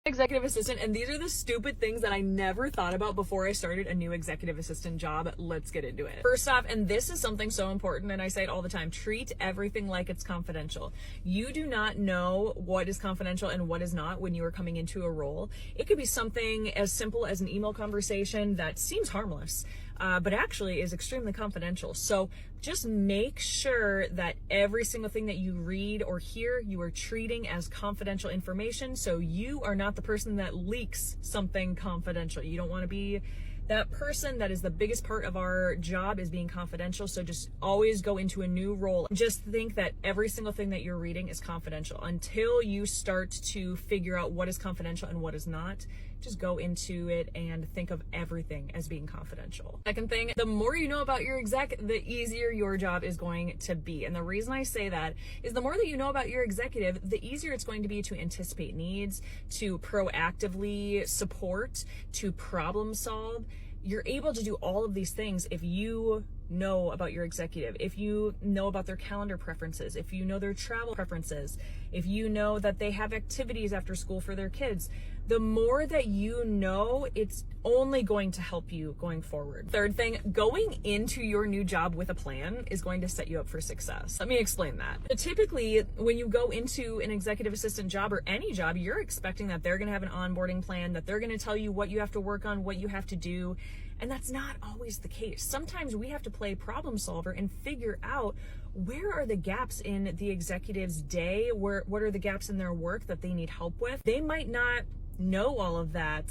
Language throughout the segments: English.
Executive assistant, and these are the stupid things that I never thought about before I started a new executive assistant job. Let's get into it. First off, and this is something so important, and I say it all the time, treat everything like it's confidential. You do not know what is confidential and what is not when you are coming into a role. It could be something as simple as an email conversation that seems harmless, but actually is extremely confidential. So just make sure that every single thing that you read or hear, you are treating as confidential information, so you are not the person that leaks something confidential. You don't want to be that person. That is the biggest part of our job, is being confidential. So just always go into a new role, just think that every single thing that you're reading is confidential until you start to figure out what is confidential and what is not. Just go into it and think of everything as being confidential. Second thing, the more you know about your exec, the easier your job is going to be. And the reason I say that is the more that you know about your executive, the easier it's going to be to anticipate needs, to proactively support, to problem solve. You're able to do all of these things if you know about your executive, if you know about their calendar preferences, if you know their travel preferences, if you know that they have activities after school for their kids. The more that you know, it's only going to help you going forward. Third thing, going into your new job with a plan is going to set you up for success. Let me explain that. But typically, when you go into an executive assistant job or any job, you're expecting that they're going to have an onboarding plan, that they're going to tell you what you have to work on, what you have to do. And that's not always the case. Sometimes we have to play problem solver and figure out where are the gaps in the executive's day, what are the gaps in their work that they need help with. They might not know all of that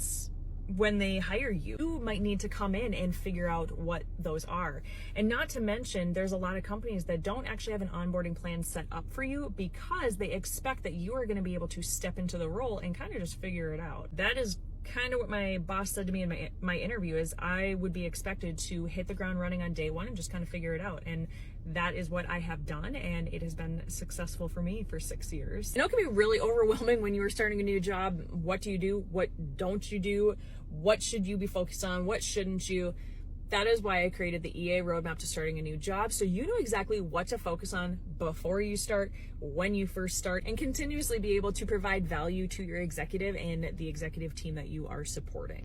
when they hire you. You might need to come in and figure out what those are. And not to mention, there's a lot of companies that don't actually have an onboarding plan set up for you because they expect that you are going to be able to step into the role and kind of just figure it out. That is kind of what my boss said to me in my interview, is I would be expected to hit the ground running on day one and just kind of figure it out. And that is what I have done, and it has been successful for me for 6 years. I know it can be really overwhelming when you are starting a new job. What do you do? What don't you do? What should you be focused on? What shouldn't you? That is why I created the EA roadmap to starting a new job, so you know exactly what to focus on before you start, when you first start, and continuously be able to provide value to your executive and the executive team that you are supporting.